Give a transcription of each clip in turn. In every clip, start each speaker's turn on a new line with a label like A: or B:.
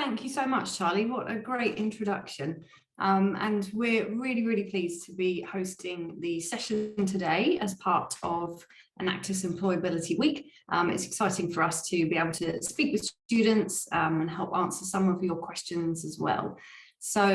A: Thank you so much, Charlie. What a great introduction. And we're really pleased to be hosting the session today as part of Enactus Employability Week. It's exciting for us to be able to speak with students and help answer some of your questions as well. So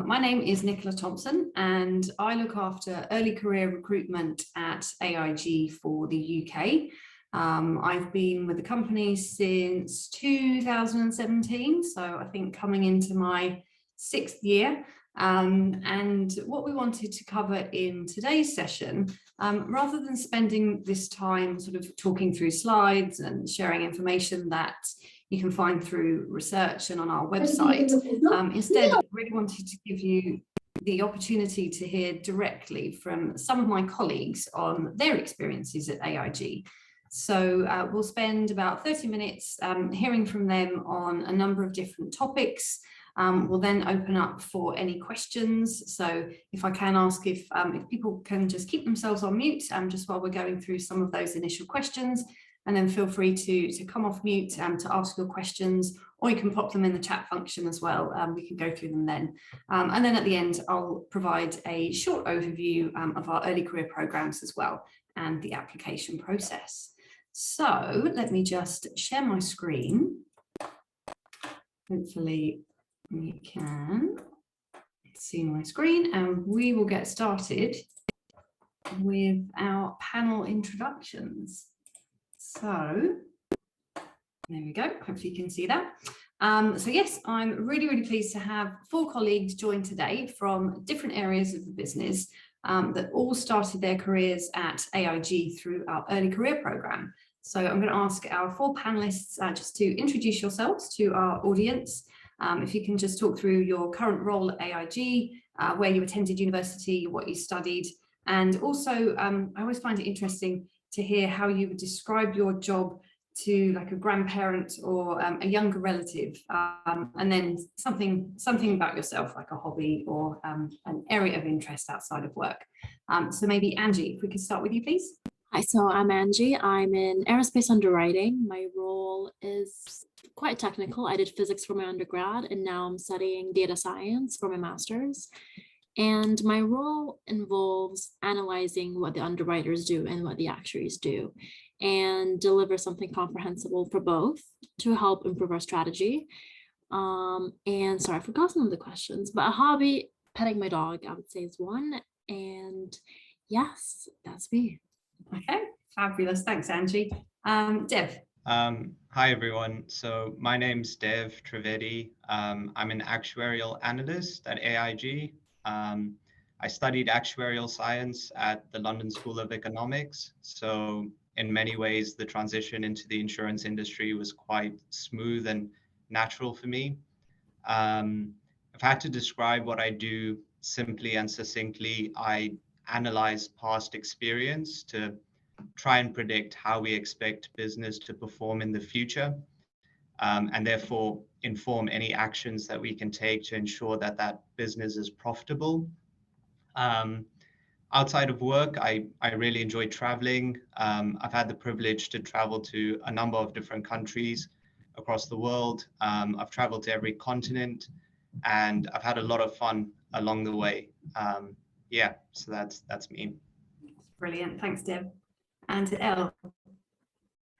A: my name is Nicola Thompson and I look after early career recruitment at AIG for the UK. I've been with the company since 2017, so I think coming into my 6th year. And what we wanted to cover in today's session, rather than spending this time sort of talking through slides and sharing information that you can find through research and on our website, instead I really wanted to give you the opportunity to hear directly from some of my colleagues on their experiences at AIG. So we'll spend about 30 minutes hearing from them on a number of different topics. We'll then open up for any questions. So if I can ask if people can just keep themselves on mute just while we're going through some of those initial questions, and then feel free to come off mute to ask your questions, or you can pop them in the chat function as well. We can go through them then. And then at the end, I'll provide a short overview of our early career programs as well and the application process. So let me just share my screen. Hopefully you can see my screen, and we will get started with our panel introductions. So there we go. Hopefully you can see that. So yes, I'm really pleased to have 4 colleagues join today from different areas of the business that all started their careers at AIG through our early career program. So I'm going to ask our 4 panelists just to introduce yourselves to our audience. If you can just talk through your current role at AIG, where you attended university, what you studied, and also I always find it interesting to hear how you would describe your job to like a grandparent or a younger relative, and then something about yourself, like a hobby or an area of interest outside of work. So maybe Angie, if we could start with you, please.
B: Hi, so I'm Angie. I'm in aerospace underwriting. My role is quite technical. I did physics for my undergrad, and now I'm studying data science for my master's. And my role involves analyzing what the underwriters do and what the actuaries do, and deliver something comprehensible for both to help improve our strategy. And sorry, I forgot some of the questions, but a hobby, petting my dog, I would say is one. And yes, that's me.
A: Okay, fabulous. Thanks, Angie. Dev.
C: Hi, everyone. So my name's Dev Trivedi. I'm an actuarial analyst at AIG. I studied actuarial science at the London School of Economics. So in many ways, the transition into the insurance industry was quite smooth and natural for me. If I had to describe what I do simply and succinctly, I analyze past experience to try and predict how we expect business to perform in the future, and therefore inform any actions that we can take to ensure that that business is profitable. Outside of work, I really enjoy traveling. I've had the privilege to travel to a number of different countries across the world. I've traveled to every continent, and I've had a lot of fun along the way. Yeah, so that's me.
A: Brilliant, thanks, Dev. And Elle.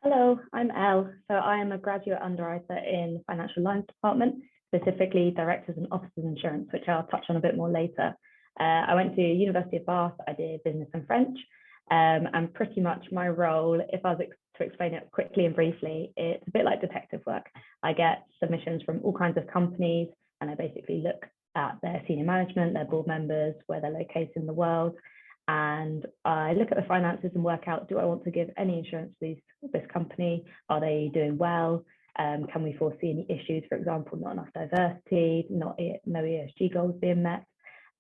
D: Hello, I'm Elle. So I am a graduate underwriter in the Financial Lines Department, specifically Directors and Officers Insurance, which I'll touch on a bit more later. I went to University of Bath. I did business and French, and pretty much my role, if I was to explain it quickly and briefly, it's a bit like detective work. I get submissions from all kinds of companies, and I basically look at their senior management, their board members, where they're located in the world, and I look at the finances and work out, do I want to give any insurance to this company? Are they doing well? Can we foresee any issues, for example, not enough diversity, no ESG goals being met?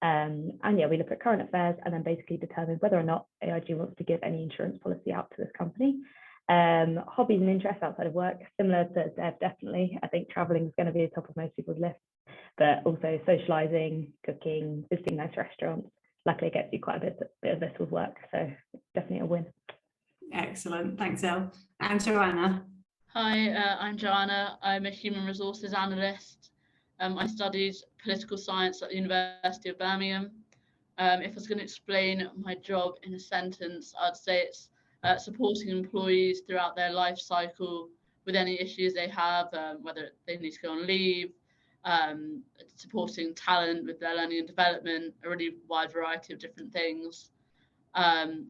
D: And yeah, we look at current affairs and then basically determine whether or not AIG wants to give any insurance policy out to this company. Hobbies and interests outside of work, similar to Dev, definitely. I think traveling is going to be the top of most people's list, but also socializing, cooking, visiting nice restaurants. Luckily, it gets you quite a bit of this with work, so definitely a win.
A: Excellent, thanks, Elle. And Joanna.
E: Hi, I'm Joanna. I'm a human resources analyst. I studied political science at the University of Birmingham. If I was going to explain my job in a sentence, I'd say it's supporting employees throughout their life cycle with any issues they have, whether they need to go on leave, supporting talent with their learning and development, a really wide variety of different things. And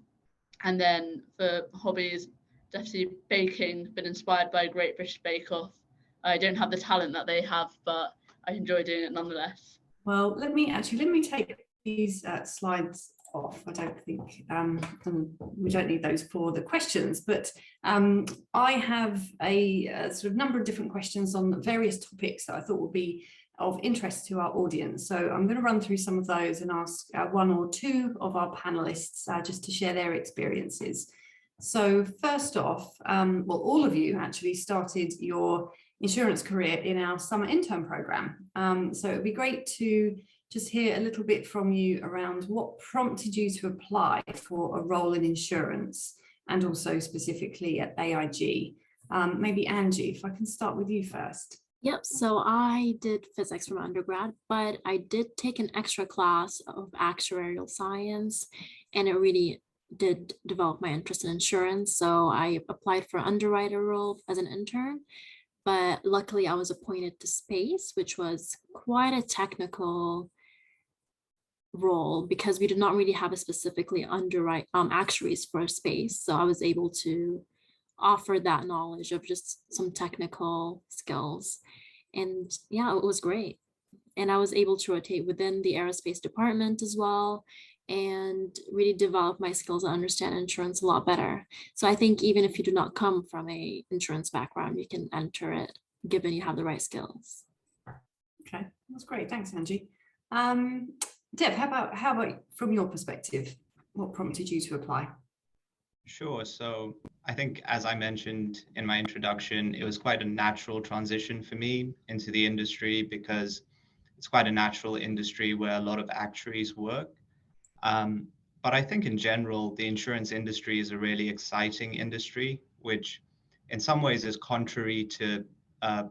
E: then for hobbies, definitely baking, been inspired by Great British Bake Off. I don't have the talent that they have, but I enjoy doing it nonetheless.
A: Well, let me take these slides off. I don't think we don't need those for the questions, but I have a sort of number of different questions on various topics that I thought would be of interest to our audience. So I'm going to run through some of those and ask one or two of our panelists just to share their experiences. So first off, well, all of you actually started your insurance career in our summer intern program. So it would be great to just hear a little bit from you around what prompted you to apply for a role in insurance, and also specifically at AIG. Maybe Angie, if I can start with you first.
B: Yep, so I did physics from undergrad, but I did take an extra class of actuarial science, and it really did develop my interest in insurance. So I applied for an underwriter role as an intern, but luckily I was appointed to space, which was quite a technical role because we did not really have a specifically underwrite actuaries for space. So I was able to offer that knowledge of just some technical skills. And yeah, it was great. And I was able to rotate within the aerospace department as well, and really develop my skills and understand insurance a lot better. So I think even if you do not come from a insurance background, you can enter it given you have the right skills.
A: Okay, that's great. Thanks, Angie. Deb, how about from your perspective, what prompted you to apply?
C: Sure. So I think, as I mentioned in my introduction, it was quite a natural transition for me into the industry because it's quite a natural industry where a lot of actuaries work. But I think in general, the insurance industry is a really exciting industry, which in some ways is contrary to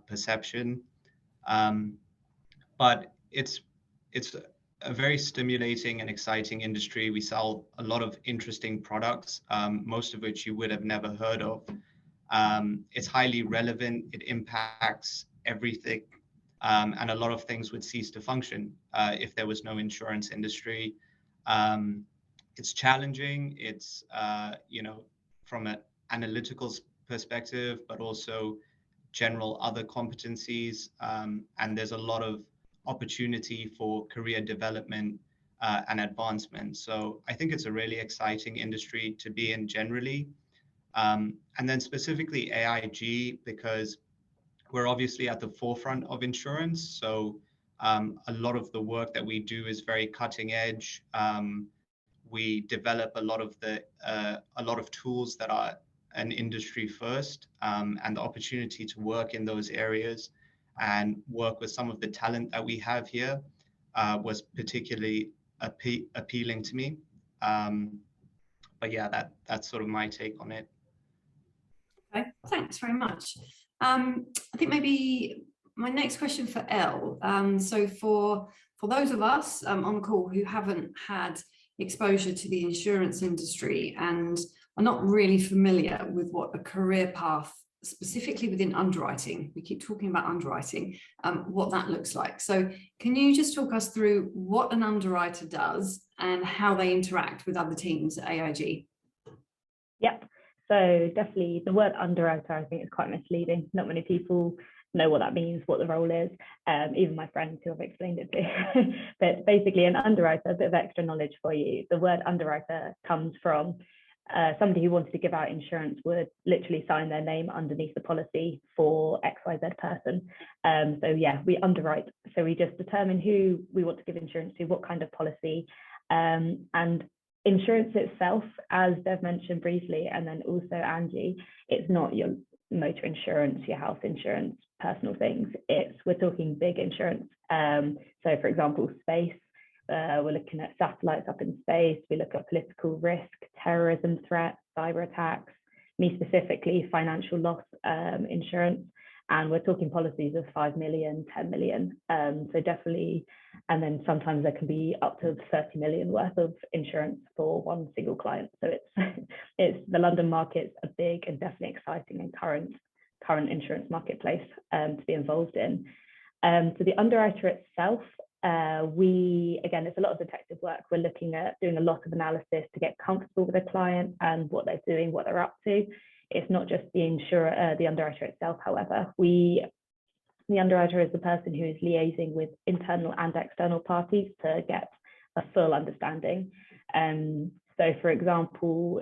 C: perception. But it's a very stimulating and exciting industry. We sell a lot of interesting products, most of which you would have never heard of. It's highly relevant. It impacts everything. And a lot of things would cease to function if there was no insurance industry. It's challenging. It's, from an analytical perspective, but also general other competencies. And there's a lot of opportunity for career development and advancement. So I think it's a really exciting industry to be in generally. And then specifically AIG, because we're obviously at the forefront of insurance. So a lot of the work that we do is very cutting edge. We develop a lot of tools that are an industry first, and the opportunity to work in those areas and work with some of the talent that we have here was particularly appealing to me. But yeah, that's sort of my take on it.
A: Okay, thanks very much. I think maybe my next question for Elle. So for those of us on the call who haven't had exposure to the insurance industry and are not really familiar with what a career path, specifically within underwriting, we keep talking about underwriting, what that looks like. So can you just talk us through what an underwriter does and how they interact with other teams at AIG?
D: Yep. So definitely the word underwriter, I think, is quite misleading. Not many people know what that means, what the role is, even my friends who I've explained it to. But basically an underwriter, a bit of extra knowledge for you. The word underwriter comes from somebody who wanted to give out insurance would literally sign their name underneath the policy for XYZ person. So yeah, we underwrite. So we just determine who we want to give insurance to, what kind of policy, and insurance itself, as Dev mentioned briefly, and then also Angie, it's not your motor insurance, your house insurance, personal things. We're talking big insurance. So for example, space, we're looking at satellites up in space. We look at political risk, terrorism threats, cyber attacks. Me specifically, financial loss insurance. And we're talking policies of 5 million, 10 million. So definitely, and then sometimes there can be up to 30 million worth of insurance for one single client. So it's the London market's a big and definitely exciting and current insurance marketplace to be involved in. So the underwriter itself, again, it's a lot of detective work. We're looking at doing a lot of analysis to get comfortable with the client and what they're doing, what they're up to. It's not just the underwriter itself, however. The underwriter is the person who is liaising with internal and external parties to get a full understanding. So for example,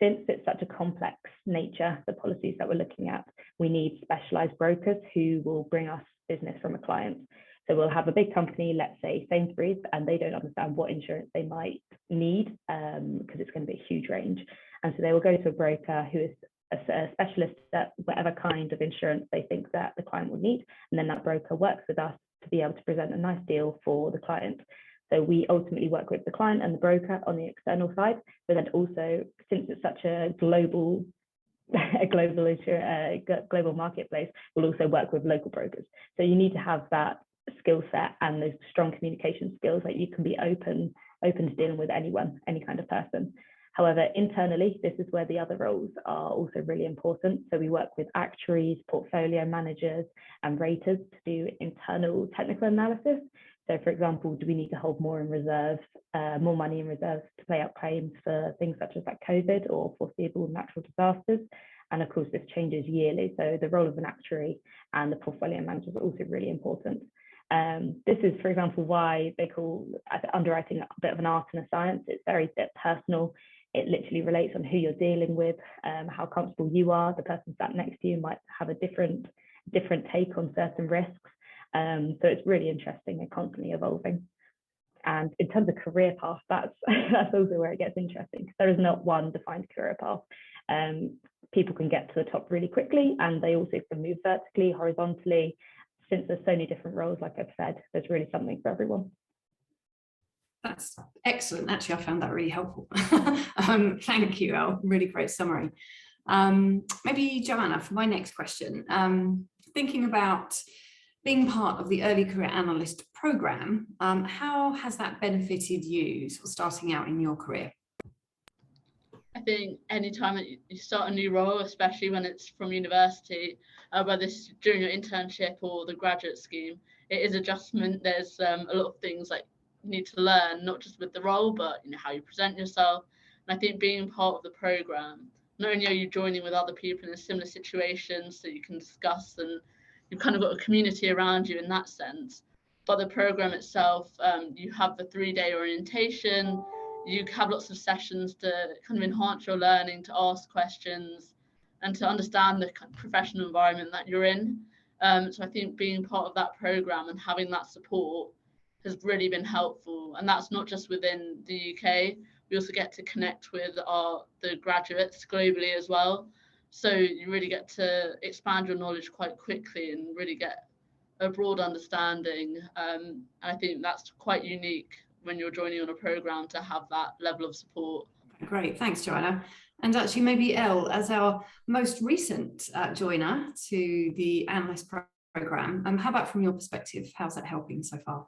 D: since it's such a complex nature, the policies that we're looking at, we need specialized brokers who will bring us business from a client. So we'll have a big company, let's say Sainsbury's, and they don't understand what insurance they might need because it's going to be a huge range. And so they will go to a broker who is a specialist at whatever kind of insurance they think that the client will need. And then that broker works with us to be able to present a nice deal for the client. So we ultimately work with the client and the broker on the external side, but then also, since it's such a global marketplace, we'll also work with local brokers. So you need to have that skill set and those strong communication skills that you can be open to dealing with anyone, any kind of person. However, internally, this is where the other roles are also really important. So we work with actuaries, portfolio managers, and raters to do internal technical analysis. So for example, do we need to hold more in reserve, more money in reserve to pay out claims for things such as like COVID or foreseeable natural disasters? And of course, this changes yearly. So the role of an actuary and the portfolio manager is also really important. This is, for example, why they call underwriting a bit of an art and a science. It's very personal. It literally relates on who you're dealing with, how comfortable you are. The person sat next to you might have a different take on certain risks. So it's really interesting and constantly evolving. And in terms of career path, that's also where it gets interesting. There is not one defined career path. People can get to the top really quickly, and they also can move vertically, horizontally. Since there's so many different roles, like I've said, there's really something for everyone.
A: That's excellent. Actually, I found that really helpful. Thank you, Elle. Really great summary. Maybe Joanna, for my next question, thinking about being part of the early career analyst program, how has that benefited you sort of starting out in your career?
E: I think anytime that you start a new role, especially when it's from university, whether it's during your internship or the graduate scheme, it is adjustment. There's a lot of things like you need to learn, not just with the role, but how you present yourself. And I think being part of the program, not only are you joining with other people in a similar situation so you can discuss, and you've kind of got a community around you in that sense, but the program itself, you have the 3-day orientation. You have lots of sessions to kind of enhance your learning, to ask questions, and to understand the professional environment that you're in. So I think being part of that program and having that support has really been helpful. And that's not just within the UK. We also get to connect with the graduates globally as well. So you really get to expand your knowledge quite quickly and really get a broad understanding. And I think that's quite unique when you're joining on a program, to have that level of support.
A: Great, thanks, Joanna. And actually, maybe Elle, as our most recent joiner to the analyst program, how about from your perspective, how's that helping so far?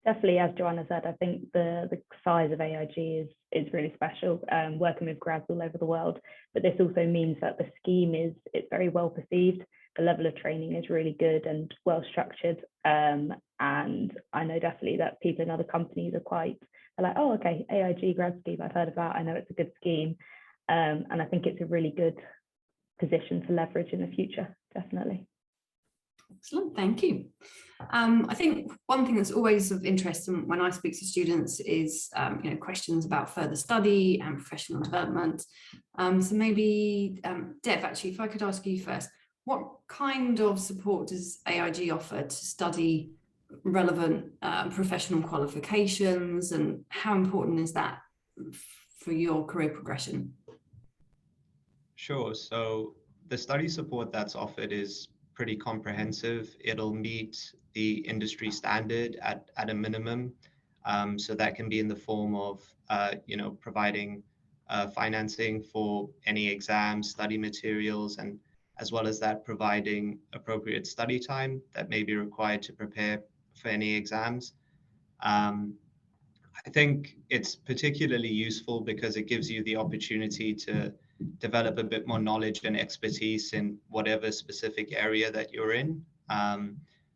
D: Definitely, as Joanna said, I think the size of AIG is really special, working with grads all over the world. But this also means that the scheme it's very well perceived. The level of training is really good and well structured. And I know definitely that people in other companies are like, oh, okay, AIG grad scheme, I've heard about, I know it's a good scheme. And I think it's a really good position to leverage in the future, definitely.
A: Excellent, thank you. I think one thing that's always of interest when I speak to students is questions about further study and professional development. So maybe, Dev, actually, if I could ask you first, what kind of support does AIG offer to study relevant professional qualifications, and how important is that for your career progression?
C: Sure. So the study support that's offered is pretty comprehensive. It'll meet the industry standard at a minimum. So that can be in the form of, providing financing for any exams, study materials, and as well as that providing appropriate study time that may be required to prepare for any exams. I think it's particularly useful because it gives you the opportunity to develop a bit more knowledge and expertise in whatever specific area that you're in.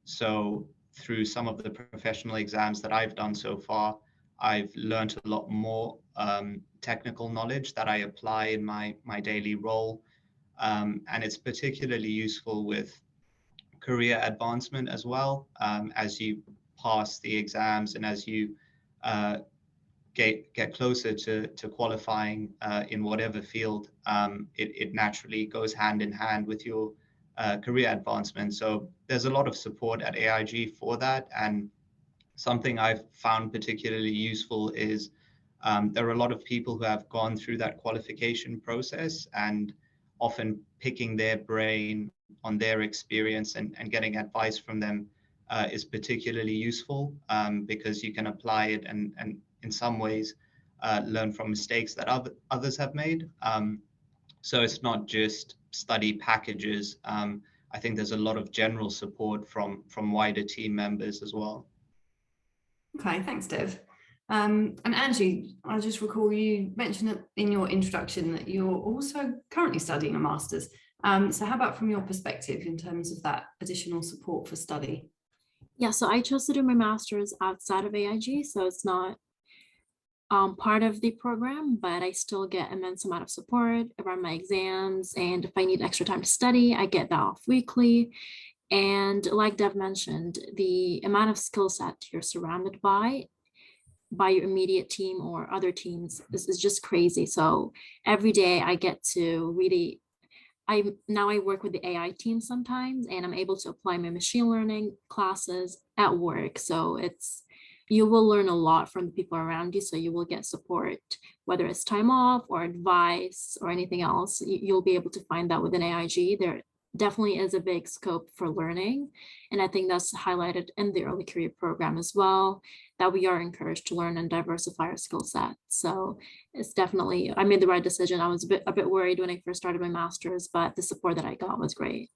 C: So through some of the professional exams that I've done so far, I've learned a lot more technical knowledge that I apply in my daily role. And it's particularly useful with career advancement as well, as you pass the exams and as you get closer to qualifying in whatever field, it naturally goes hand in hand with your career advancement. So there's a lot of support at AIG for that. And something I've found particularly useful is there are a lot of people who have gone through that qualification process, and often picking their brain on their experience and getting advice from them is particularly useful, because you can apply it and in some ways learn from mistakes that others have made. So it's not just study packages. I think there's a lot of general support from wider team members as well.
A: Okay, thanks, Dev. And Angie, I just recall you mentioned in your introduction that you're also currently studying a master's. So how about from your perspective in terms of that additional support for study?
B: Yeah, so I chose to do my master's outside of AIG, so it's not part of the program, but I still get immense amount of support around my exams. And if I need extra time to study, I get that off weekly. And like Dev mentioned, the amount of skill set you're surrounded by your immediate team or other teams is just crazy. So every day I get to really, I work with the AI team sometimes, and I'm able to apply my machine learning classes at work. So you will learn a lot from the people around you. So you will get support, whether it's time off or advice or anything else. You'll be able to find that within AIG. There definitely is a big scope for learning. And I think that's highlighted in the early career program as well, that we are encouraged to learn and diversify our skill set. So it's definitely, I made the right decision. I was a bit worried when I first started my master's, but the support that I got was great.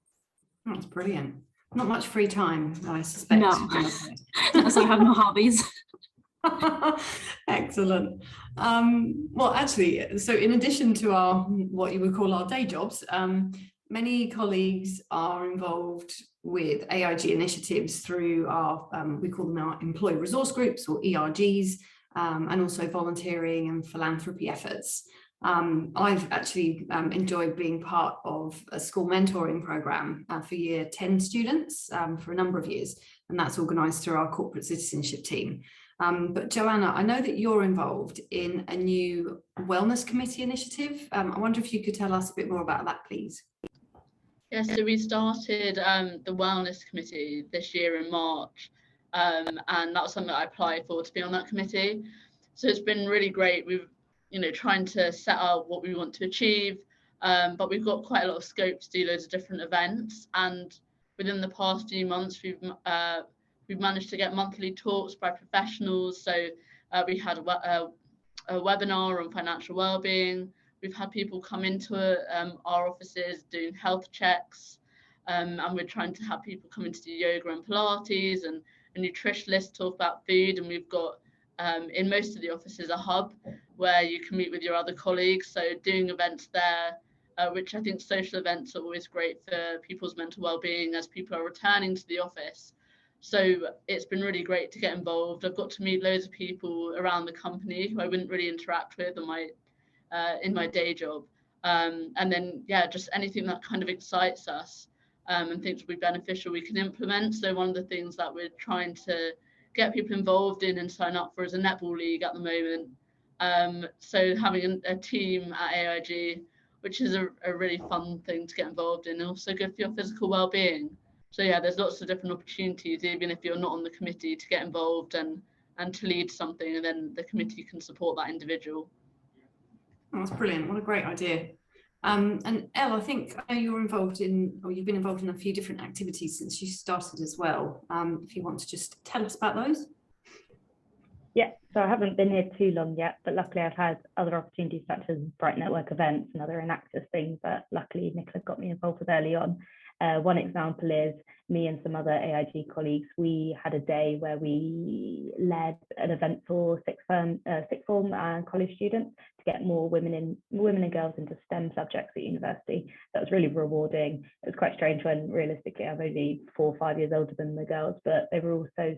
A: That's brilliant. Not much free time, I suspect.
B: No, so I have no hobbies.
A: Excellent. Well, actually, so in addition to our, what you would call our day jobs, many colleagues are involved with AIG initiatives through our, we call them our employee resource groups or ERGs, and also volunteering and philanthropy efforts. I've actually enjoyed being part of a school mentoring program for year 10 students for a number of years, and that's organised through our corporate citizenship team. But Joanna, I know that you're involved in a new wellness committee initiative. I wonder if you could tell us a bit more about that, please.
E: Yeah, so we started the wellness committee this year in March, and that was something that I applied for to be on that committee. So it's been really great. We've trying to set out what we want to achieve, but we've got quite a lot of scope to do loads of different events. And within the past few months, we've managed to get monthly talks by professionals. So we had a webinar on financial well-being. We've had people come into our offices doing health checks, and we're trying to have people come in to do yoga and Pilates, and a nutritionist talk about food. And we've got in most of the offices a hub where you can meet with your other colleagues. So doing events there, which I think social events are always great for people's mental well-being as people are returning to the office. So it's been really great to get involved. I've got to meet loads of people around the company who I wouldn't really interact with in my day job. And then, yeah, just anything that kind of excites us and thinks will be beneficial, we can implement. So one of the things that we're trying to get people involved in and sign up for is a netball league at the moment. So having a team at AIG, which is a really fun thing to get involved in, and also good for your physical well-being. So yeah, there's lots of different opportunities, even if you're not on the committee, to get involved and to lead something, and then the committee can support that individual.
A: Oh, that's brilliant. What a great idea. And Elle, I think you're involved in, or you've been involved in a few different activities since you started as well. If you want to just tell us about those.
D: Yeah, so I haven't been here too long yet, but luckily I've had other opportunities such as Bright Network events and other Enactus things that luckily Nicola got me involved with early on. One example is me and some other AIG colleagues. We had a day where we led an event for sixth form and college students to get more women and girls into STEM subjects at university. That was really rewarding. It was quite strange when realistically I'm only 4 or 5 years older than the girls, but they were all so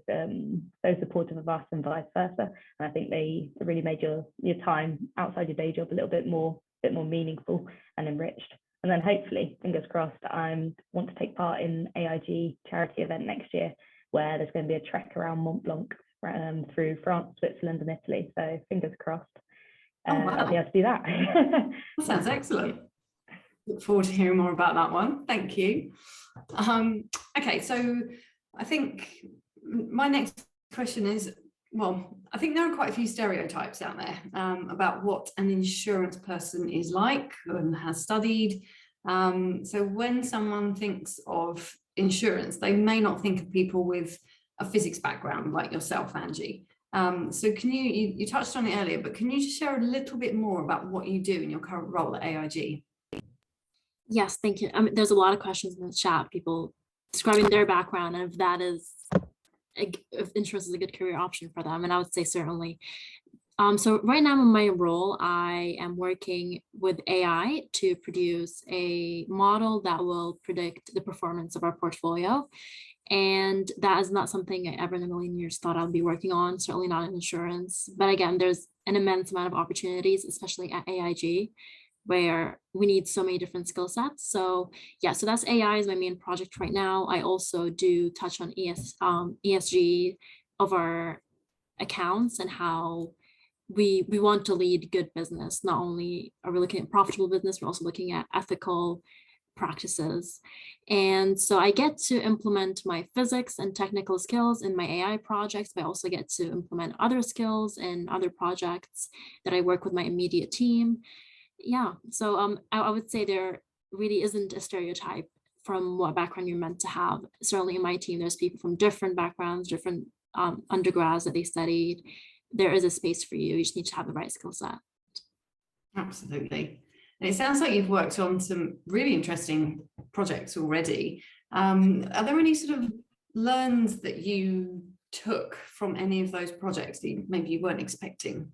D: supportive of us and vice versa. And I think they really made your time outside your day job a little bit more meaningful and enriched. And then hopefully, fingers crossed, I want to take part in AIG charity event next year, where there's going to be a trek around Mont Blanc through France, Switzerland and Italy. So fingers crossed, I'll be able to do that.
A: That sounds excellent. Look forward to hearing more about that one. Thank you. Okay, so I think my next question is, well, I think there are quite a few stereotypes out there about what an insurance person is like and has studied. So when someone thinks of insurance, they may not think of people with a physics background like yourself, Angie. So can you touched on it earlier, but can you just share a little bit more about what you do in your current role at AIG?
B: Yes, thank you. There's a lot of questions in the chat, people describing their background, and if that is, if insurance is a good career option for them, and I would say certainly. So right now in my role, I am working with AI to produce a model that will predict the performance of our portfolio. And that is not something I ever in a million years thought I'd be working on, certainly not in insurance. But again, there's an immense amount of opportunities, especially at AIG, where we need so many different skill sets. So yeah, so that's AI is my main project right now. I also do touch on ESG of our accounts and how we want to lead good business. Not only are we looking at profitable business, we're also looking at ethical practices. And so I get to implement my physics and technical skills in my AI projects, but I also get to implement other skills in other projects that I work with my immediate team. Yeah, so I would say there really isn't a stereotype from what background you're meant to have. Certainly in my team, there's people from different backgrounds, different undergrads that they studied. There is a space for you. You just need to have the right skill set.
A: Absolutely. And it sounds like you've worked on some really interesting projects already. Are there any sort of learns that you took from any of those projects that maybe you weren't expecting?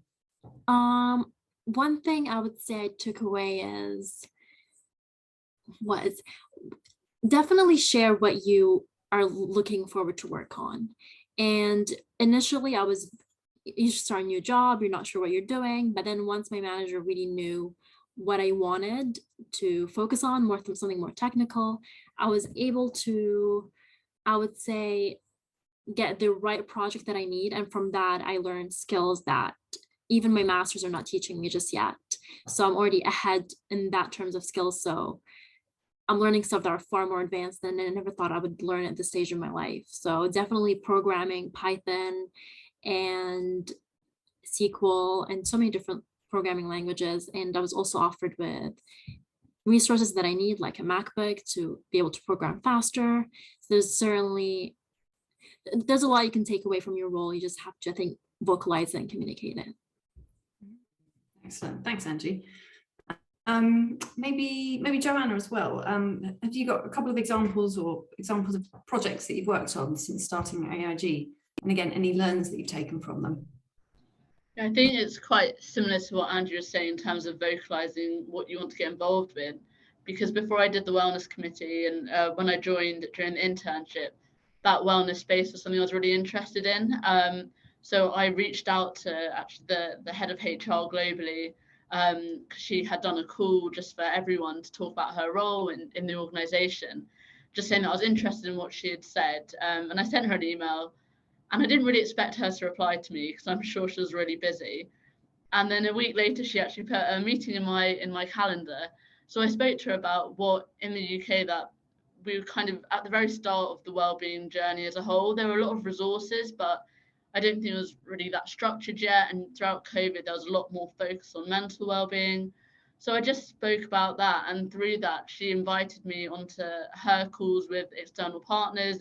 B: One thing I would say I took away was definitely share what you are looking forward to work on. And initially you start a new job, you're not sure what you're doing, but then once my manager really knew what I wanted to focus on, something more technical, I was able to, I would say, get the right project that I need. And from that, I learned skills that even my masters are not teaching me just yet. So I'm already ahead in that terms of skills. So I'm learning stuff that are far more advanced than I never thought I would learn at this stage of my life. So definitely programming, Python and SQL and so many different programming languages. And I was also offered with resources that I need, like a MacBook, to be able to program faster. So there's a lot you can take away from your role. You just have to, I think, vocalize it and communicate it.
A: Excellent. Thanks, Angie. Maybe Joanna as well. Have you got a couple of examples of projects that you've worked on since starting at AIG? And again, any learns that you've taken from them?
E: I think it's quite similar to what Andrew was saying in terms of vocalizing what you want to get involved with. Because before I did the wellness committee and when I joined during the internship, that wellness space was something I was really interested in. So I reached out to actually the head of HR globally, because she had done a call just for everyone to talk about her role in the organization, just saying that I was interested in what she had said. And I sent her an email, and I didn't really expect her to reply to me because I'm sure she was really busy. And then a week later, she actually put a meeting in my calendar. So I spoke to her about what in the UK that we were kind of at the very start of the wellbeing journey as a whole. There were a lot of resources, but I don't think it was really that structured yet. And throughout COVID, there was a lot more focus on mental wellbeing. So I just spoke about that. And through that, she invited me onto her calls with external partners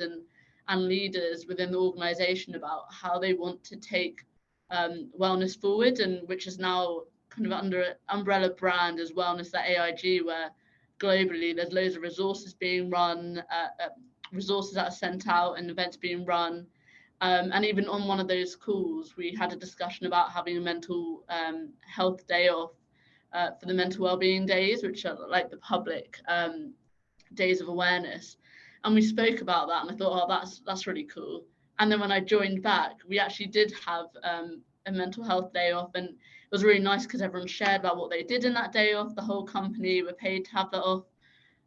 E: and leaders within the organization about how they want to take wellness forward, and which is now kind of under an umbrella brand as Wellness at AIG, where globally there's loads of resources being run, resources that are sent out and events being run. And even on one of those calls, we had a discussion about having a mental health day off for the mental wellbeing days, which are like the public days of awareness. And we spoke about that, and I thought, oh, that's really cool. And then when I joined back, we actually did have a mental health day off, and it was really nice because everyone shared about what they did in that day off. The whole company were paid to have that off.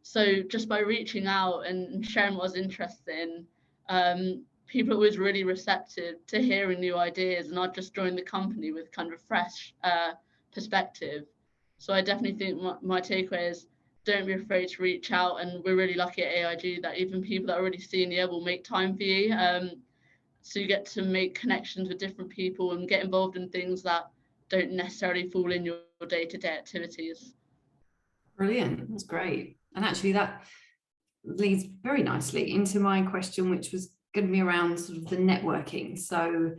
E: So just by reaching out and sharing what I was interested in, people are always really receptive to hearing new ideas, and I just joined the company with kind of a fresh perspective. So I definitely think my takeaway is, don't be afraid to reach out, and we're really lucky at AIG that even people that are already senior will make time for you. So you get to make connections with different people and get involved in things that don't necessarily fall in your day-to-day activities.
A: Brilliant, that's great. And actually that leads very nicely into my question, which was going to be around sort of the networking. So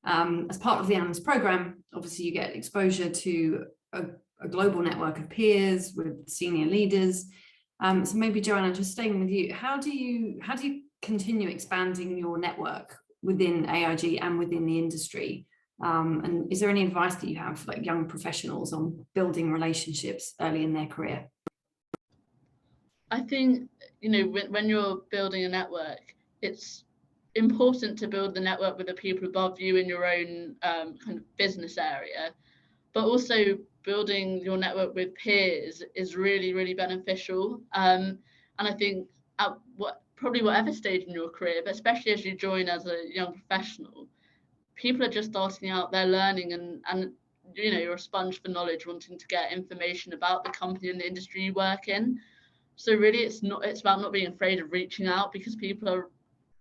A: as part of the analyst program, obviously you get exposure to a global network of peers with senior leaders. So maybe Joanna, just staying with you, how do you continue expanding your network within AIG and within the industry? And is there any advice that you have for like young professionals on building relationships early in their career?
E: I think, when you're building a network, it's important to build the network with the people above you in your own kind of business area, but also building your network with peers is really, really beneficial. And I think at probably whatever stage in your career, but especially as you join as a young professional, people are just starting out, they're learning, and you're a sponge for knowledge, wanting to get information about the company and the industry you work in. So really it's about not being afraid of reaching out, because people are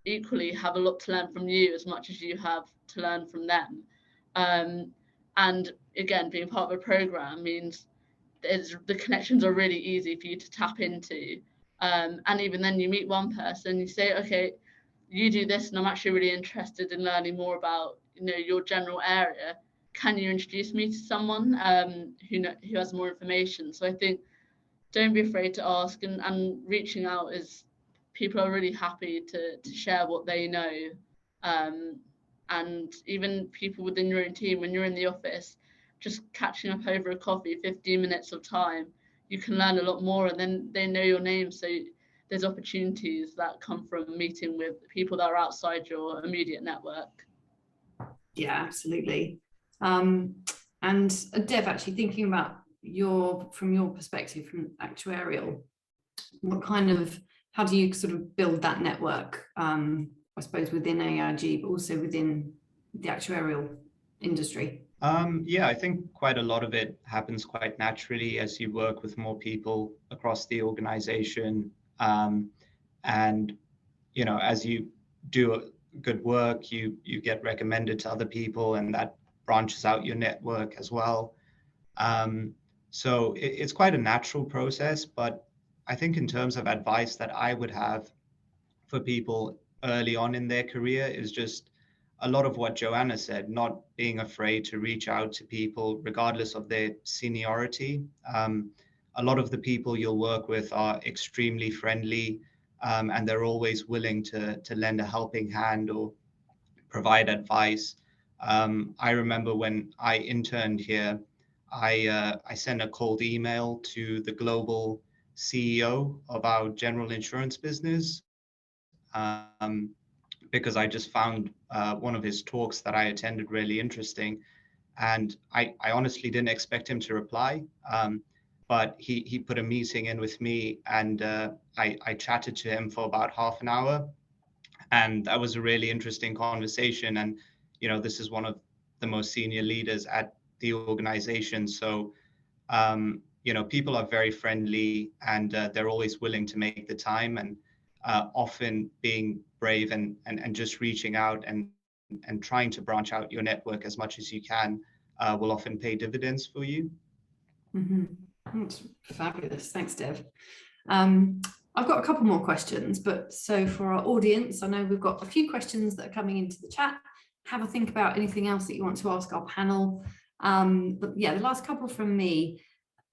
E: equally have a lot to learn from you as much as you have to learn from them. And again, being part of a program means the connections are really easy for you to tap into. And even then you meet one person, you say, okay, you do this, and I'm actually really interested in learning more about your general area. Can you introduce me to someone who has more information? So I think don't be afraid to ask, and reaching out is, people are really happy to share what they know. And even people within your own team, when you're in the office, just catching up over a coffee, 15 minutes of time, you can learn a lot more, and then they know your name. So there's opportunities that come from meeting with people that are outside your immediate network. Yeah,
A: absolutely. And Dev, actually thinking about from your perspective, from actuarial, how do you sort of build that network, I suppose within AIG, but also within the actuarial industry?
C: Yeah, I think quite a lot of it happens quite naturally as you work with more people across the organization. And, as you do good work, you get recommended to other people, and that branches out your network as well. So it's quite a natural process, but I think in terms of advice that I would have for people early on in their career is just a lot of what Joanna said, not being afraid to reach out to people regardless of their seniority. A lot of the people you'll work with are extremely friendly, and they're always willing to lend a helping hand or provide advice. I remember when I interned here, I sent a cold email to the global CEO of our general insurance business, because I just found one of his talks that I attended really interesting. And I honestly didn't expect him to reply, but he put a meeting in with me, and I chatted to him for about half an hour. And that was a really interesting conversation. And, this is one of the most senior leaders at the organization. So, people are very friendly, and they're always willing to make the time, and often being brave and just reaching out and trying to branch out your network as much as you can will often pay dividends for you.
A: Mm-hmm. That's fabulous. Thanks, Dev. I've got a couple more questions, but so for our audience, I know we've got a few questions that are coming into the chat. have a think about anything else that you want to ask our panel. But yeah, the last couple from me,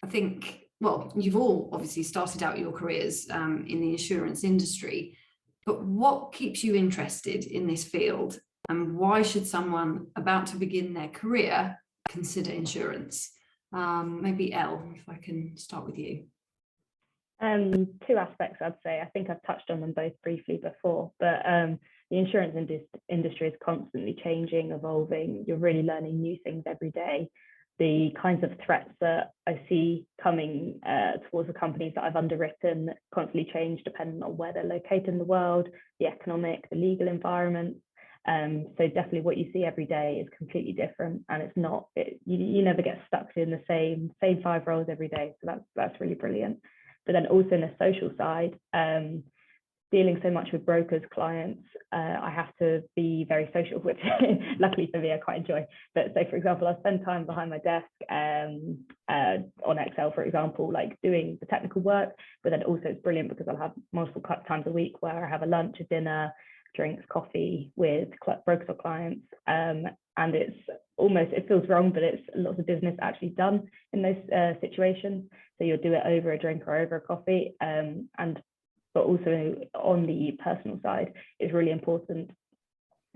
A: I think, well, you've all obviously started out your careers in the insurance industry, but what keeps you interested in this field, and why should someone about to begin their career consider insurance? Maybe Elle, if I can start with you.
D: Two aspects, I'd say. I think I've touched on them both briefly before, but the insurance industry is constantly changing, evolving. You're really learning new things every day. The kinds of threats that I see coming towards the companies that I've underwritten constantly change depending on where they're located in the world, the economic, the legal environment. So definitely what you see every day is completely different, and it's not, you never get stuck in the same 5 roles every day. So that's really brilliant. But then also in the social side, dealing so much with brokers, clients, I have to be very social, which luckily for me, I quite enjoy. But so, for example, I'll spend time behind my desk on Excel, for example, like doing the technical work. But then also it's brilliant because I'll have multiple times a week where I have a lunch, a dinner, drinks, coffee with brokers or clients. And it's almost, it feels wrong, but it's lots of business actually done in those situations. So you'll do it over a drink or over a coffee. But also on the personal side, it's really important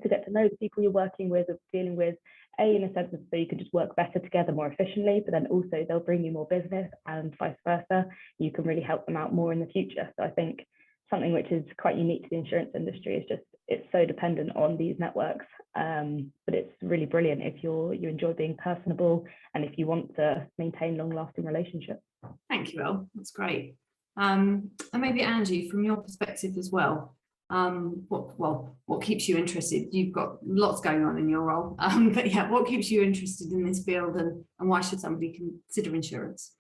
D: to get to know the people you're working with or dealing with, in a sense of so you can just work better together more efficiently, but then also they'll bring you more business and vice versa. You can really help them out more in the future. So I think something which is quite unique to the insurance industry is just it's so dependent on these networks. But it's really brilliant if you enjoy being personable and if you want to maintain long-lasting relationships.
A: Thank you, Elle. That's great. And maybe Angie, from your perspective as well, what keeps you interested? You've got lots going on in your role, but yeah, what keeps you interested in this field, and why should somebody consider insurance?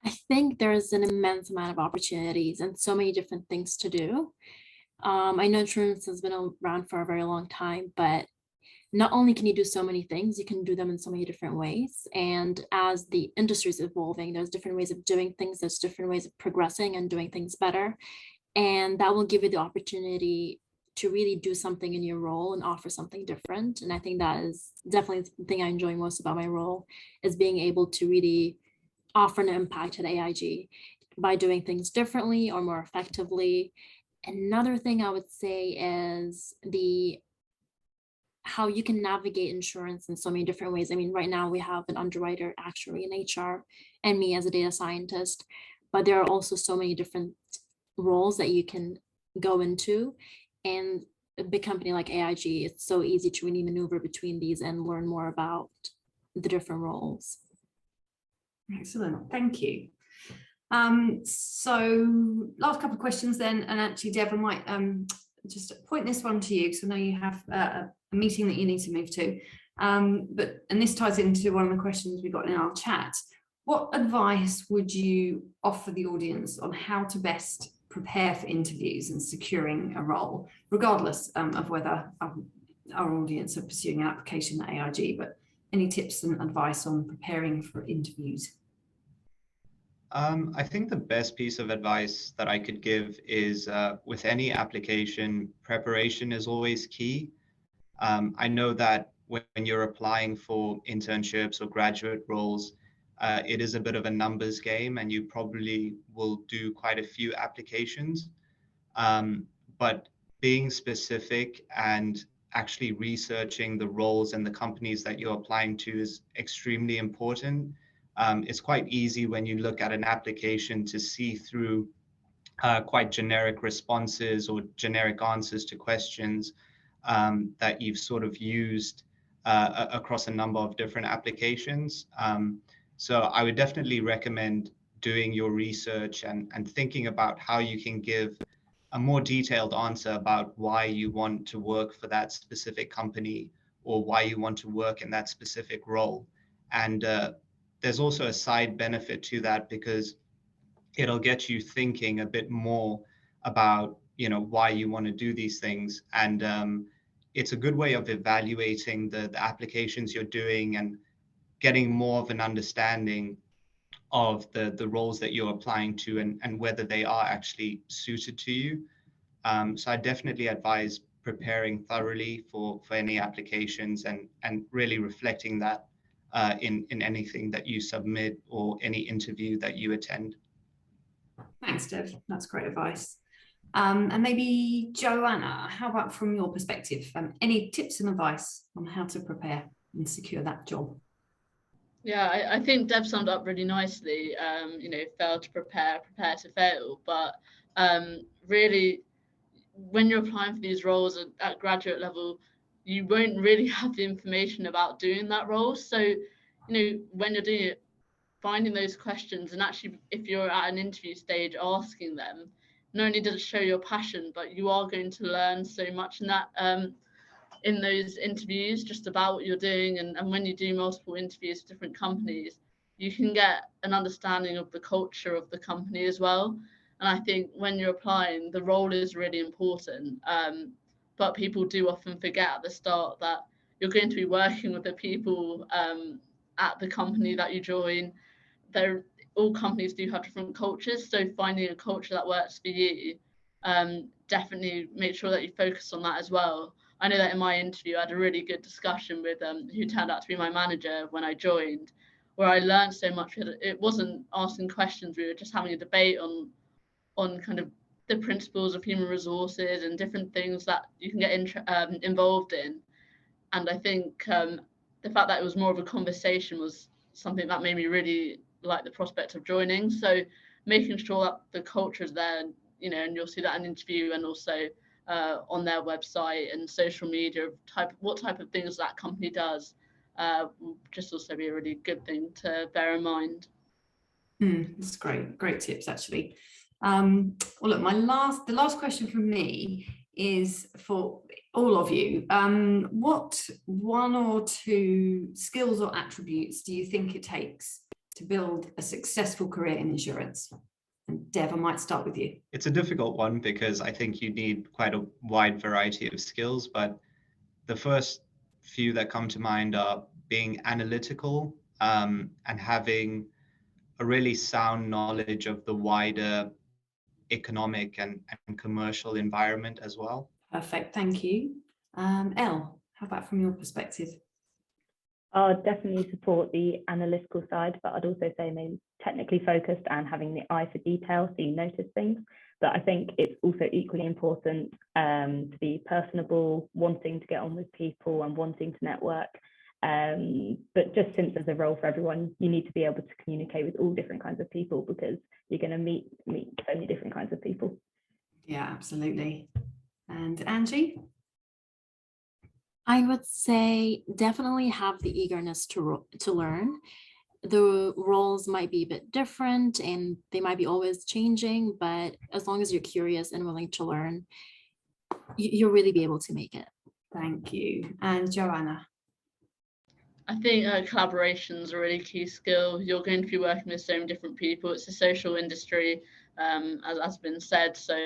B: I think there's an immense amount of opportunities and so many different things to do. I know insurance has been around for a very long time, but not only can you do so many things, you can do them in so many different ways. And as the industry is evolving, there's different ways of doing things, there's different ways of progressing and doing things better. And that will give you the opportunity to really do something in your role and offer something different. And I think that is definitely the thing I enjoy most about my role, is being able to really offer an impact at AIG by doing things differently or more effectively. Another thing I would say is how you can navigate insurance in so many different ways. I mean, right now we have an underwriter, actuary, and HR, and me as a data scientist, but there are also so many different roles that you can go into. And a big company like AIG, it's so easy to really maneuver between these and learn more about the different roles.
A: Excellent, thank you. So last couple of questions then, and actually Deb, I might just point this one to you because I know you have a meeting that you need to move to, and this ties into one of the questions we got in our chat. What advice would you offer the audience on how to best prepare for interviews and securing a role, regardless of whether our audience are pursuing an application at AIG, but any tips and advice on preparing for interviews?
C: I think the best piece of advice that I could give is with any application, preparation is always key. I know that when you're applying for internships or graduate roles, it is a bit of a numbers game and you probably will do quite a few applications. But being specific and actually researching the roles and the companies that you're applying to is extremely important. It's quite easy when you look at an application to see through quite generic responses or generic answers to questions that you've sort of used across a number of different applications. So I would definitely recommend doing your research and thinking about how you can give a more detailed answer about why you want to work for that specific company or why you want to work in that specific role. And there's also a side benefit to that because it'll get you thinking a bit more about, why you want to do these things. And it's a good way of evaluating the applications you're doing and getting more of an understanding of the roles that you're applying to and whether they are actually suited to you. So I definitely advise preparing thoroughly for any applications, and really reflecting that in anything that you submit or any interview that you attend.
A: Thanks, Dev. That's great advice. And maybe Joanna, how about from your perspective, any tips and advice on how to prepare and secure that job?
E: Yeah, I think Deb summed up really nicely. Fail to prepare, prepare to fail. But really, when you're applying for these roles at graduate level, you won't really have the information about doing that role. So, when you're doing it, finding those questions, and actually, if you're at an interview stage, asking them, not only does it show your passion, but you are going to learn so much in that in those interviews just about what you're doing. And when you do multiple interviews with different companies, you can get an understanding of the culture of the company as well. And I think when you're applying, the role is really important. But people do often forget at the start that you're going to be working with the people at the company that you join. All companies do have different cultures, so finding a culture that works for you, definitely make sure that you focus on that as well. I know that in my interview, I had a really good discussion with who turned out to be my manager when I joined, where I learned so much. It wasn't asking questions; we were just having a debate on kind of the principles of human resources and different things that you can get involved in. And I think the fact that it was more of a conversation was something that made me really like the prospect of joining. So making sure that the culture is there, and you'll see that in an interview, and also on their website and social media, what type of things that company does, will just also be a really good thing to bear in mind.
A: That's great tips actually. Well, look, the last question from me is for all of you. What one or two skills or attributes do you think it takes to build a successful career in insurance? And Dev, I might start with you.
C: It's a difficult one because I think you need quite a wide variety of skills, but the first few that come to mind are being analytical, and having a really sound knowledge of the wider economic and commercial environment as well.
A: Perfect, thank you. Elle, how about from your perspective?
D: I'll definitely support the analytical side, but I'd also say maybe technically focused and having the eye for detail so you notice things. But I think it's also equally important to be personable, wanting to get on with people and wanting to network. But just since there's a role for everyone, you need to be able to communicate with all different kinds of people, because you're going to meet so many different kinds of people.
A: Yeah, absolutely. And Angie?
B: I would say definitely have the eagerness to learn. The roles might be a bit different and they might be always changing, but as long as you're curious and willing to learn, you'll really be able to make it.
A: Thank you. And Joanna?
E: I think collaboration is a really key skill. You're going to be working with so many different people. It's a social industry, as has been said. So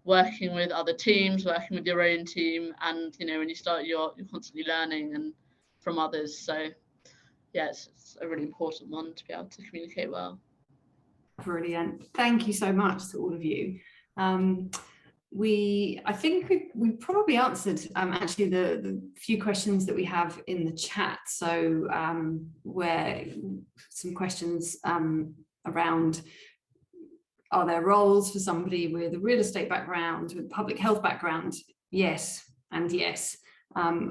E: working with other teams, working with your own team, and when you start, you're constantly learning and from others. So yeah, it's a really important one to be able to communicate well.
A: Brilliant. Thank you so much to all of you. I think we probably answered actually the few questions that we have in the chat. So where some questions around, are there roles for somebody with a real estate background, with public health background? Yes, and yes.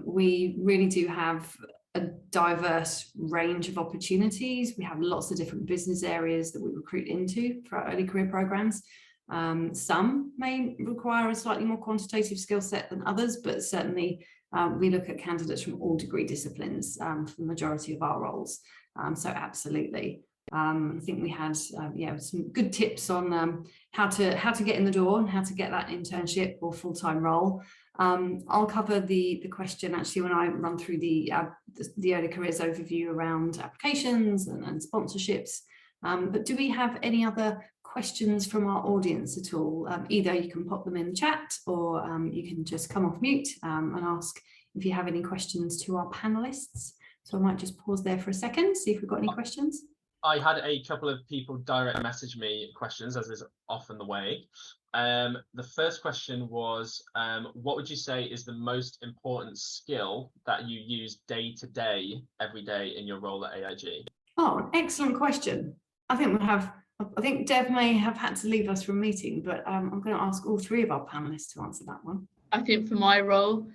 A: We really do have a diverse range of opportunities. We have lots of different business areas that we recruit into for our early career programs. Some may require a slightly more quantitative skill set than others, but certainly we look at candidates from all degree disciplines for the majority of our roles. So absolutely. I think we had some good tips on how to get in the door and how to get that internship or full-time role. I'll cover the question actually when I run through the early careers overview around applications and sponsorships. But do we have any other questions from our audience at all? Either you can pop them in the chat, or you can just come off mute and ask if you have any questions to our panelists. So I might just pause there for a second, see if we've got any questions.
F: I had a couple of people direct message me questions, as is often the way. The first question was, what would you say is the most important skill that you use day to day, every day in your role at AIG?
A: Oh, an excellent question. I think Dev may have had to leave us from a meeting, but I'm going to ask all three of our panelists to answer that one.
E: I think for my role,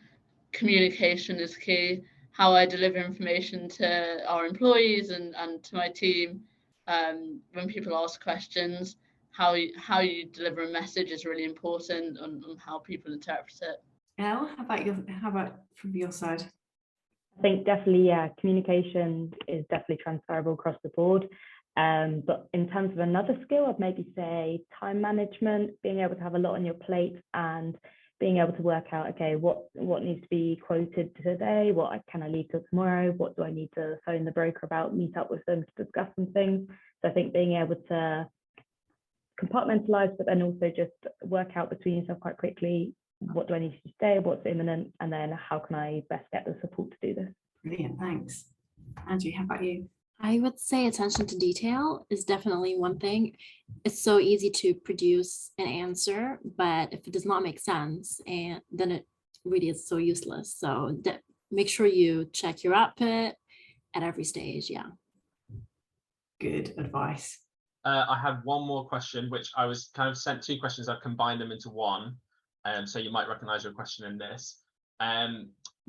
E: communication is key. How I deliver information to our employees and to my team when people ask questions, how you deliver a message is really important on how people interpret it.
A: Elle, how about from your side?
D: I think definitely, yeah, communication is definitely transferable across the board. But in terms of another skill, I'd maybe say time management, being able to have a lot on your plate and being able to work out, okay, what needs to be quoted today, what can I leave till tomorrow, what do I need to phone the broker about, meet up with them to discuss some things. So I think being able to compartmentalize, but then also just work out between yourself quite quickly, what do I need to do today, what's imminent, and then how can I best get the support to do this.
A: Brilliant, thanks. Angie, how about you?
B: I would say attention to detail is definitely one thing. It's so easy to produce an answer, but if it does not make sense, and then it really is so useless. So make sure you check your output at every stage. Yeah.
A: Good advice.
F: I have one more question, which I was kind of sent two questions. I've combined them into one. So you might recognize your question in this.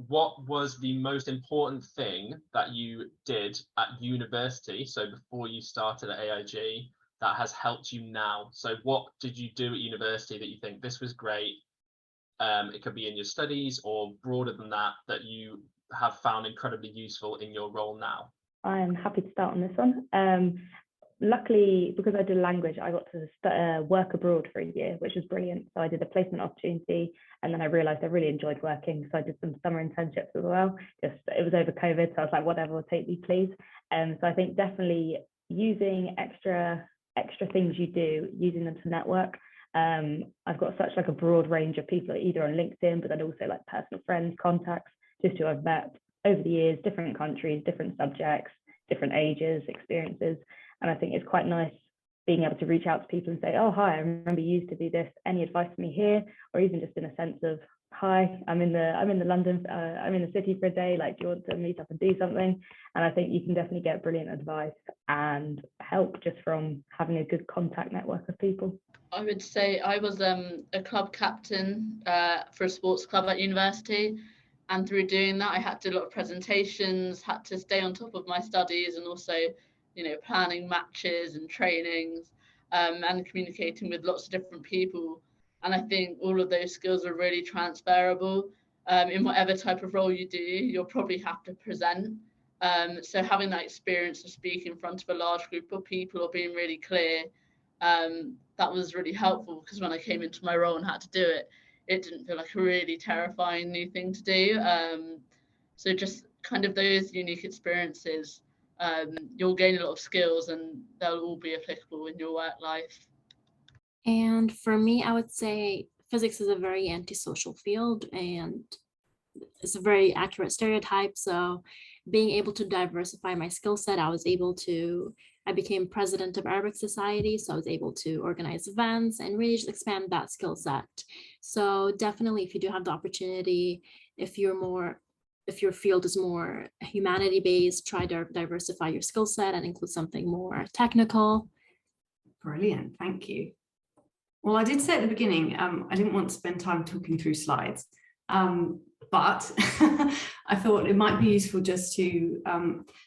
F: What was the most important thing that you did at university, so before you started at AIG, that has helped you now? So what did you do at university that you think this was great? It could be in your studies or broader than that, that you have found incredibly useful in your role now.
D: I'm happy to start on this one. Luckily, because I did language, I got to work abroad for a year, which was brilliant. So I did a placement opportunity, and then I realized I really enjoyed working. So I did some summer internships as well. It was over COVID, so I was like, whatever will take me, please. So I think definitely using extra things you do, using them to network. I've got such like a broad range of people, either on LinkedIn, but then also like personal friends, contacts, just who I've met over the years, different countries, different subjects, different ages, experiences. And I think it's quite nice being able to reach out to people and say, oh, hi, I remember you used to do this. Any advice for me here? Or even just in a sense of, hi, I'm in the London, I'm in the city for a day. Like, do you want to meet up and do something? And I think you can definitely get brilliant advice and help just from having a good contact network of people.
E: I would say I was a club captain for a sports club at university. And through doing that, I had to do a lot of presentations, had to stay on top of my studies, and also, planning matches and trainings, and communicating with lots of different people. And I think all of those skills are really transferable. In whatever type of role you do, you'll probably have to present. So having that experience of speaking in front of a large group of people or being really clear, that was really helpful, because when I came into my role and had to do it, it didn't feel like a really terrifying new thing to do. So just kind of those unique experiences, you'll gain a lot of skills and they'll all be applicable in your work life.
B: And for me, I would say physics is a very antisocial field, and it's a very accurate stereotype. So being able to diversify my skill set, I became president of Arabic Society. So I was able to organize events and really just expand that skill set. So definitely, if you do have the opportunity, if your field is more humanity based, try to diversify your skill set and include something more technical.
A: Brilliant, thank you. Well, I did say at the beginning, I didn't want to spend time talking through slides, but I thought it might be useful just to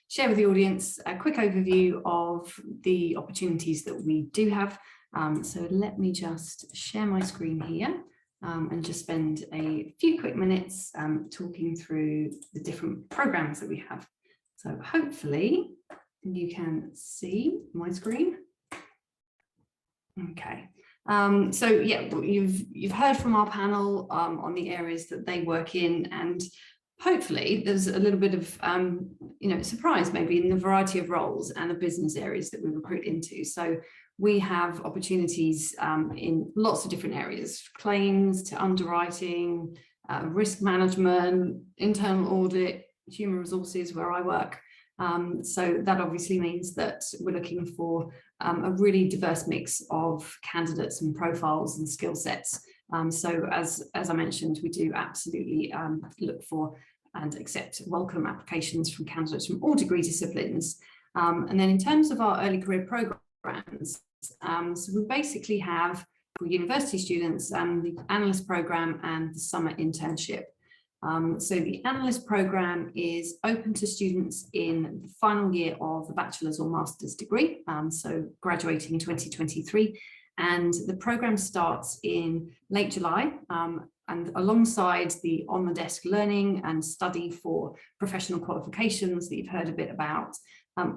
A: share with the audience a quick overview of the opportunities that we do have. So let me just share my screen here and just spend a few quick minutes talking through the different programs that we have. So hopefully you can see my screen. Okay. So yeah, you've heard from our panel on the areas that they work in, and hopefully there's a little bit of surprise maybe in the variety of roles and the business areas that we recruit into. So we have opportunities in lots of different areas, claims to underwriting, risk management, internal audit, human resources where I work, So that obviously means that we're looking for a really diverse mix of candidates and profiles and skill sets. So as I mentioned, we do absolutely look for and accept welcome applications from candidates from all degree disciplines. And then in terms of our early career programs, so we basically have for university students the analyst program and the summer internship. So the analyst program is open to students in the final year of the bachelor's or master's degree, so graduating in 2023. And the program starts in late July, and alongside the on-the-desk learning and study for professional qualifications that you've heard a bit about,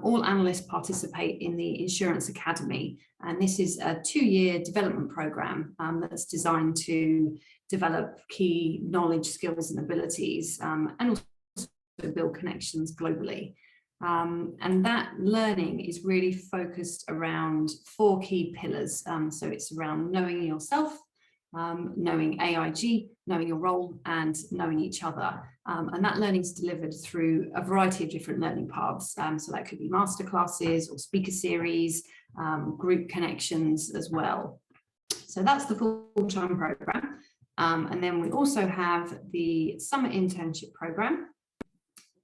A: all analysts participate in the Insurance Academy. And this is a 2-year development program that's designed to develop key knowledge, skills and abilities, and also build connections globally. And that learning is really focused around 4 key pillars. So it's around knowing yourself, knowing AIG, knowing your role, and knowing each other. And that learning is delivered through a variety of different learning paths. So that could be masterclasses or speaker series, group connections as well. So that's the full-time program. And then we also have the summer internship program.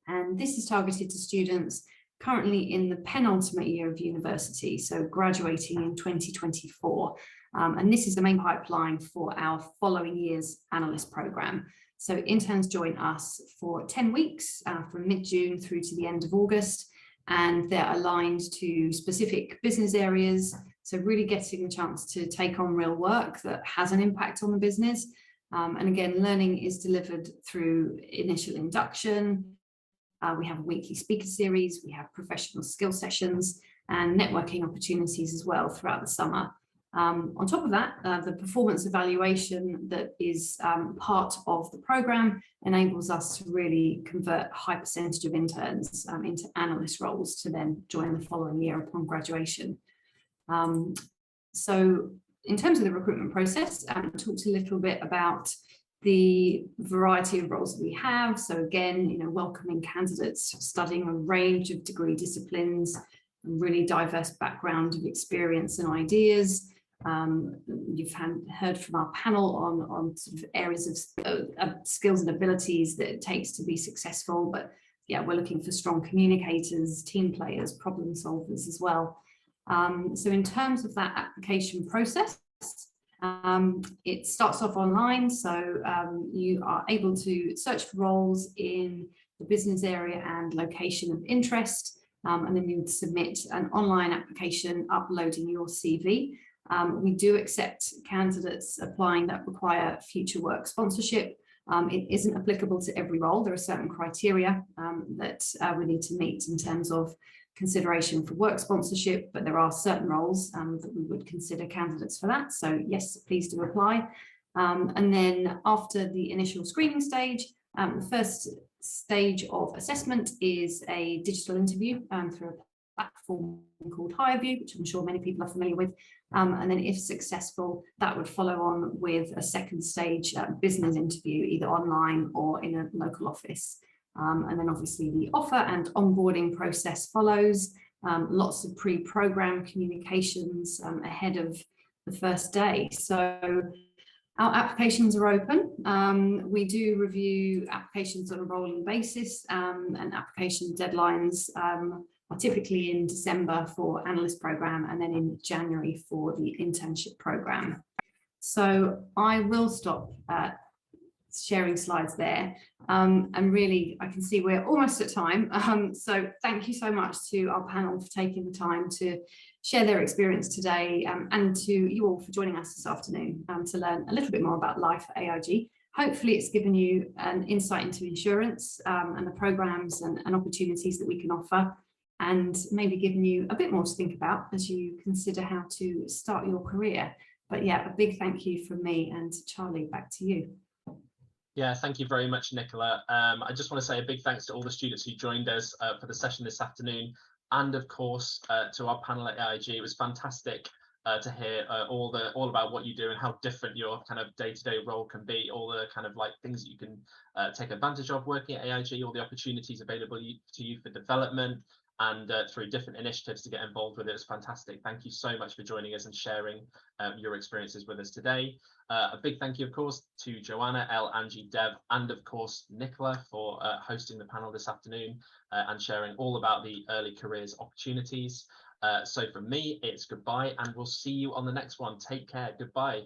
A: And this is targeted to students currently in the penultimate year of university, so graduating in 2024. And this is the main pipeline for our following year's analyst program. So interns join us for 10 weeks from mid-June through to the end of August, and they're aligned to specific business areas. So really getting the chance to take on real work that has an impact on the business. And again, learning is delivered through initial induction. We have a weekly speaker series, we have professional skill sessions and networking opportunities as well throughout the summer. On top of that, the performance evaluation that is part of the program enables us to really convert a high percentage of interns into analyst roles to then join the following year upon graduation. So in terms of the recruitment process, I talked a little bit about the variety of roles that we have. So again, welcoming candidates studying a range of degree disciplines, a really diverse background of experience and ideas. You've heard from our panel on sort of areas of skills and abilities that it takes to be successful. But yeah, we're looking for strong communicators, team players, problem solvers as well. So in terms of that application process, it starts off online, so you are able to search for roles in the business area and location of interest, and then you would submit an online application uploading your CV. We do accept candidates applying that require future work sponsorship. It isn't applicable to every role. There are certain criteria that we need to meet in terms of consideration for work sponsorship, but there are certain roles that we would consider candidates for that. So yes, please do apply. And then after the initial screening stage, the first stage of assessment is a digital interview through a platform called HireView, which I'm sure many people are familiar with. And then if successful, that would follow on with a second stage business interview, either online or in a local office. And then obviously the offer and onboarding process follows. Lots of pre-program communications ahead of the first day. So our applications are open. We do review applications on a rolling basis, and application deadlines are typically in December for analyst program and then in January for the internship program. So I will stop sharing slides there, and really I can see we're almost at time, so thank you so much to our panel for taking the time to share their experience today, and to you all for joining us this afternoon to learn a little bit more about life at AIG. Hopefully it's given you an insight into insurance and the programs and opportunities that we can offer, and maybe given you a bit more to think about as you consider how to start your career. But yeah, a big thank you from me, and Charlie, back to you.
F: Yeah, thank you very much, Nicola. I just want to say a big thanks to all the students who joined us for the session this afternoon, and of course to our panel at AIG. It was fantastic to hear all about what you do and how different your kind of day-to-day role can be, all the kind of like things that you can take advantage of working at AIG, all the opportunities available to you for development and through different initiatives to get involved with it. It's fantastic. Thank you so much for joining us and sharing your experiences with us today. A big thank you, of course, to Joanna, Elle, Angie, Dev, and of course, Nicola for hosting the panel this afternoon and sharing all about the early careers opportunities. So from me, it's goodbye, and we'll see you on the next one. Take care. Goodbye.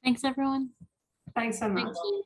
B: Thanks, everyone.
A: Thanks so much.
B: Thank you.